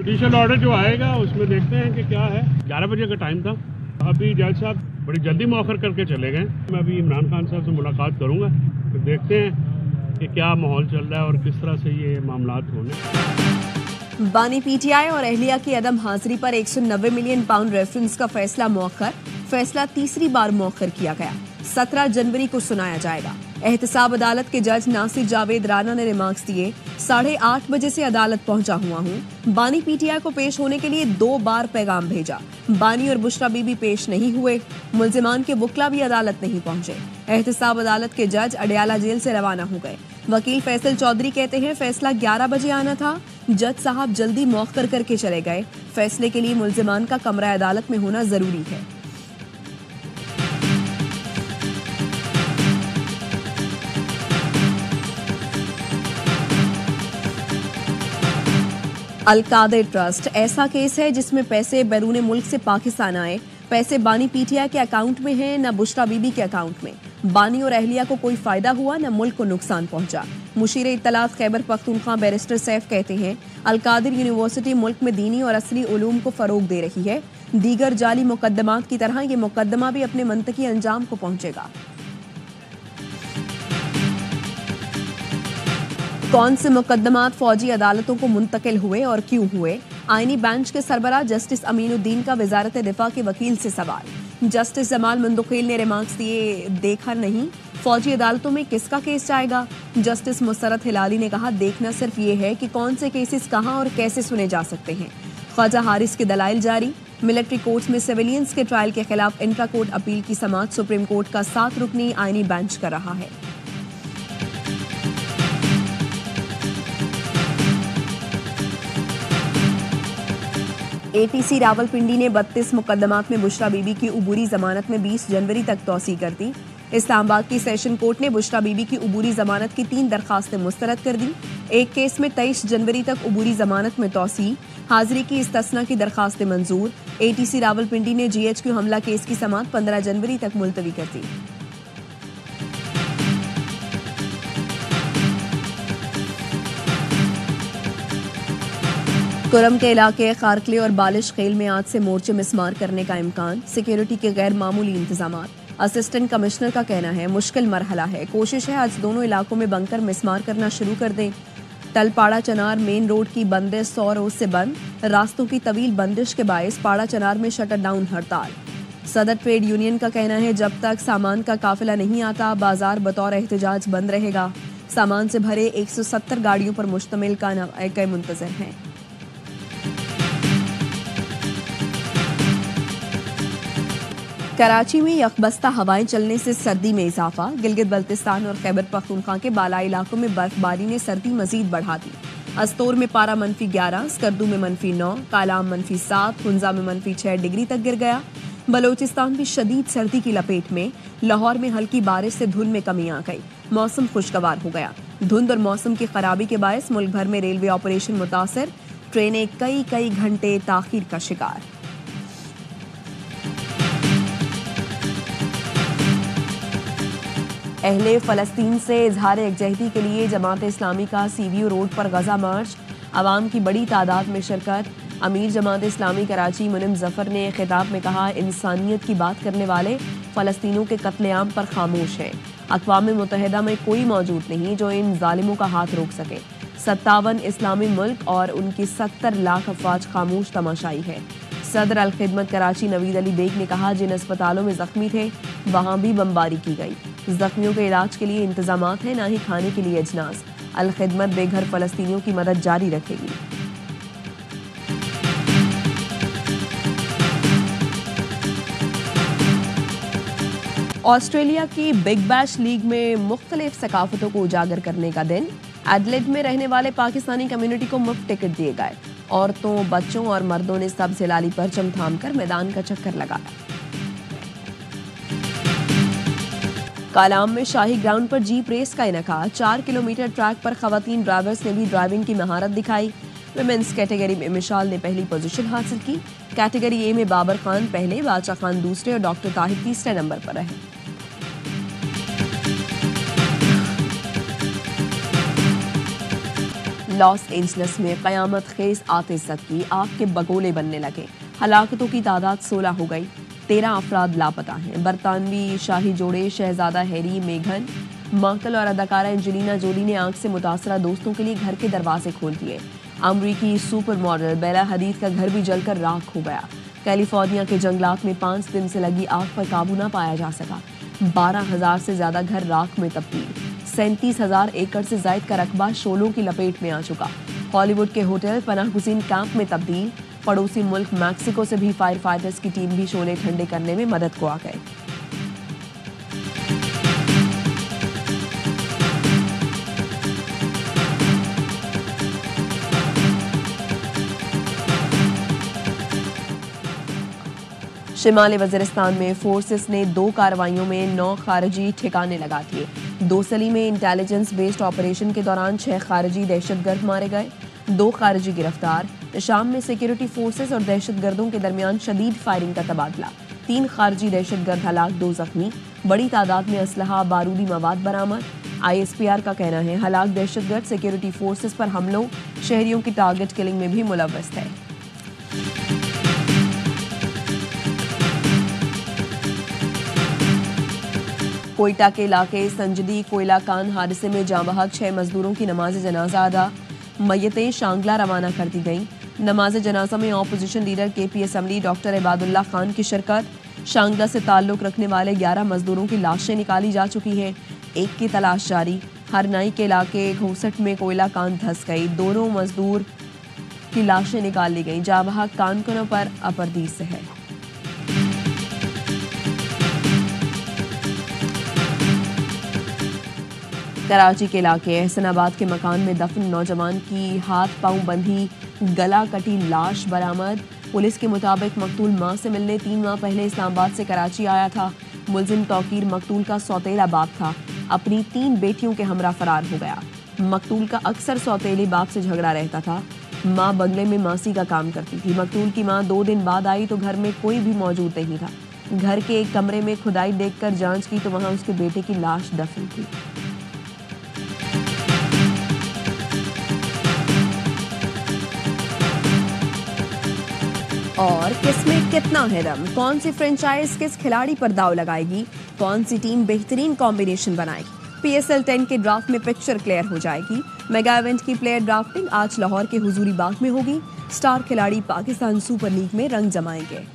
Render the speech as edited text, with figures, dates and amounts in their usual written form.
Judicial order जो आएगा उसमें देखते हैं कि क्या है। 11 बजे का टाइम था। अभी जज साहब बड़ी जल्दी मौखर करके चले गए। मैं अभी इमरान खान साहब से मुलाकात करूंगा, तो देखते हैं कि क्या माहौल चल रहा है और किस तरह से ये मामलात होने। बानी पीटीआई और अहलिया की अदम हाजिरी पर 190 मिलियन पाउंड रेफरेंस का फैसला मौखर। फैसला तीसरी बार मौखर किया गया। 17 जनवरी को सुनाया जाएगा। एहतसाब अदालत के जज नासिर जावेद राना ने रिमार्क्स दिए। 8:30 बजे से अदालत पहुंचा हुआ हूं। बानी पीटीआई को पेश होने के लिए 2 बार पैगाम भेजा। बानी और बुशरा बीबी पेश नहीं हुए। मुल्जिमान के वुकला भी अदालत नहीं पहुंचे। एहतसाब अदालत के जज अडयाला जेल से रवाना हो गए। वकील फैसल चौधरी कहते हैं फैसला 11 बजे आना था। जज साहब जल्दी मौखर करके चले गए। फैसले के लिए मुल्जिमान का कमरा अदालत में होना जरूरी है। अल-कादिर ट्रस्ट ऐसा केस है जिसमें पैसे बैरून मुल्क से पाकिस्तान आए। पैसे बानी पीटीआई के अकाउंट में हैं, न बुशरा बीबी के अकाउंट में। बानी और अहलिया को कोई फायदा हुआ, न मुल्क को नुकसान पहुंचा। मुशीर इत्तलात खैबर पख्तूनख्वा बैरिस्टर सैफ कहते हैं अल-कादिर यूनिवर्सिटी मुल्क में दीनी और असली उलूम को फरोग दे रही है। दीगर जाली मुकदमात की तरह ये मुकदमा भी अपने मंतकी अंजाम को पहुंचेगा। कौन से मुकदमात फौजी अदालतों को मुंतकिल हुए और क्यों हुए? आईनी बेंच के सरबराह जस्टिस अमीनुद्दीन का वजारत दिफा के वकील से सवाल। जस्टिस जमाल मंदुखील ने रिमार्क्स दिए, देखा नहीं फौजी अदालतों में किसका केस जाएगा। जस्टिस मुसरत हिलाली ने कहा देखना सिर्फ ये है कि कौन से केसेस कहां और कैसे सुने जा सकते हैं। ख्वाजा हारिस के दलाइल जारी। मिलिट्री कोर्ट्स में सिविलियंस के ट्रायल के खिलाफ इंट्रा कोर्ट अपील की समाअत सुप्रीम कोर्ट का 7 रुकनी आईनी बेंच कर रहा है। एटीसी रावलपिंडी ने 32 मुकदमात में बुशरा बीबी की उबूरी जमानत में 20 जनवरी तक तौसी कर दी। इस्लामाबाद की सेशन कोर्ट ने बुशरा बीबी की उबूरी जमानत की 3 दरखास्तें मुस्तरद कर दी। एक केस में 23 जनवरी तक उबूरी जमानत में तौसी। हाजिरी की इस्तना की दरखास्तें मंजूर। एटीसी रावलपिंडी ने GHQ हमला केस की समाअत 15 जनवरी तक मुलतवी कर दी। कुरम के इलाके खारकले और बालिश खेल में आज से मोर्चे मिसमार करने का इम्कान। सिक्योरिटी के गैर मामूली इंतजामात। असिस्टेंट कमिश्नर का कहना है मुश्किल मरहला है। कोशिश है आज दोनों इलाकों में बंकर मिसमार करना शुरू कर दें। तलपाड़ा चनार मेन रोड की बंदिश 100 रोज से बंद। रास्तों की तवील बंदिश के बायस पाड़ा चनार में शटर डाउन हड़ताल। सदर ट्रेड यूनियन का कहना है जब तक सामान का काफिला नहीं आता बाजार बतौर एहतजाज बंद रहेगा। सामान से भरे 170 गाड़ियों पर मुश्तमिल कार्रवाई मुंतजर हैं। कराची में यकबस्ता हवाएं चलने से सर्दी में इजाफा। गिलगित बल्तिस्तान और खैबर पख्तूनख्वा के बालाई इलाकों में बर्फबारी ने सर्दी मजीद बढ़ा दी। अस्तोर में पारा -11, स्कर्दू में -9, कालाम -7, हुंजा में -6 डिग्री तक गिर गया। बलोचिस्तान भी शदीद सर्दी की लपेट में। लाहौर में हल्की बारिश से धुंध में कमी आ गई। मौसम खुशगवार हो गया। धुंध और मौसम की खराबी के बायस मुल्क भर में रेलवे ऑपरेशन मुतासर। ट्रेनें कई घंटे ताखीर का शिकार। अहले फ़लस्तीन से इजहार यकजहती के लिए जमात इस्लामी का CVO रोड पर गजा मार्च। अवाम की बड़ी तादाद में शिरकत। अमीर जमात इस्लामी कराची मुनिम जफर ने खिताब में कहा इंसानियत की बात करने वाले फ़लस्तीनों के कत्लेआम पर खामोश हैं। अक़वाम मुत्तहिदा में कोई मौजूद नहीं जो इन जालिमों का हाथ रोक सके। 57 इस्लामी मुल्क और उनकी 70 लाख अफवाज खामोश तमाशाई है। सदर अल खिदमत कराची नवीद अली बेग ने कहा जिन अस्पतालों में जख्मी थे वहां भी बमबारी की गई। जख्मियों के इलाज के लिए इंतजामात हैं, ना ही खाने के लिए अजनास। अल खिदमत बेघर फ़लस्तीनियों की मदद जारी रखेगी। ऑस्ट्रेलिया की बिग बैश लीग में मुख्तलिफ सकाफतों को उजागर करने का दिन। एडलेड में रहने वाले पाकिस्तानी कम्युनिटी को मुफ्त टिकट दिए गए। औरतों, बच्चों और मर्दों ने सब्ज़ हिलाली परचम थामकर मैदान का चक्कर लगाया। कालाम में शाही ग्राउंड पर जीप रेस का इनका। 4 किलोमीटर ट्रैक पर खवातीन ड्राइवर्स ने भी ड्राइविंग की महारत दिखाई। विमेंस कैटेगरी में मिशाल ने पहली पोजीशन हासिल की। कैटेगरी ए में बाबर खान पहले, बादशाह खान दूसरे और डॉक्टर ताहिर तीसरे नंबर पर रहे। लॉस एंजलिस में कयामत खेज आतिशत की आग के बगोले बनने लगे। हलाकतों की तादाद 16 हो गई। 13 अफराद लापता हैं। बरतानवी शाही जोड़े शहजादा हैरी, मेघन मार्कल और अदाकारा एंजेलिना जोली ने आग से मुतासरा दोस्तों के लिए घर के दरवाजे खोल दिए। अमरीकी सुपर मॉडल बेला हदीद का घर भी जलकर राख हो गया। कैलिफोर्निया के जंगलात में 5 दिन से लगी आग पर काबू न पाया जा सका। 12,000 से ज्यादा घर राख में तब्दील। 37,000 एकड़ से जायद का रकबा शोलों की लपेट में आ चुका। हॉलीवुड के होटल पनाहगुज़ीन कैंप में तब्दील। पड़ोसी मुल्क मैक्सिको से भी फायर फाइटर्स की टीम भी शोले ठंडे करने में मदद को आ गए। शिमाली वज़ीरिस्तान में फोर्सेस ने 2 कार्रवाइयों में 9 खारजी ठिकाने लगा दिए। दोसली में इंटेलिजेंस बेस्ड ऑपरेशन के दौरान 6 खारजी दहशतगर्द मारे गए, 2 खारजी गिरफ्तार। शाम में सिक्योरिटी फोर्सेस और दहशतगर्दों के दरमियान शदीद फायरिंग का तबादला। 3 खारजी दहशतगर्द हलाक, 2 जख्मी। बड़ी तादाद में असलहा, बारूदी मवाद बरामद। ISPR का कहना है हलाक दहशतगर्द सिक्योरिटी फोर्सेस पर हमलों, शहरियों की टारगेट किलिंग में भी मुलव्वस थे। कोयटा के इलाके संजदी कोयला कान हादसे में जाँ बहक 6 मजदूरों की नमाज जनाजा अदा। मय्यतें शांगला रवाना कर दी गईं। नमाज जनाजा में opposition leader KP assembly doctor Ibadullah Khan की शिरकत। शांगला से ताल्लुक रखने वाले 11 मजदूरों की लाशें निकाली जा चुकी हैं। एक की तलाश जारी। हरनाई के इलाके घोसट में कोयला कान धंस गई। दोनों मजदूर की लाशें निकाल ली गईं। जाँ बहक कानकों पर अपरदीस से है। कराची के इलाके एहसनाबाद के मकान में दफन नौजवान की हाथ पांव बंधी गला कटी लाश बरामद। पुलिस के मुताबिक मकतूल मां से मिलने 3 माह पहले इस्लामाबाद से कराची आया था। मुलजिम तौकीर मकतूल का सौतेला बाप था। अपनी 3 बेटियों के हमरा फरार हो गया। मकतूल का अक्सर सौतेले बाप से झगड़ा रहता था। मां बंगले में मासी का काम करती थी। मकतूल की मां 2 दिन बाद आई तो घर में कोई भी मौजूद नहीं था। घर के एक कमरे में खुदाई देखकर जांच की तो वहां उसके बेटे की लाश दफन थी। और किसमें कितना है दम, कौन सी फ्रेंचाइज किस खिलाड़ी पर दाव लगाएगी, कौन सी टीम बेहतरीन कॉम्बिनेशन बनाएगी। PSL 10 के ड्राफ्ट में पिक्चर क्लियर हो जाएगी। मेगा इवेंट की प्लेयर ड्राफ्टिंग आज लाहौर के हुजूरी बाग में होगी। स्टार खिलाड़ी पाकिस्तान सुपर लीग में रंग जमाएंगे।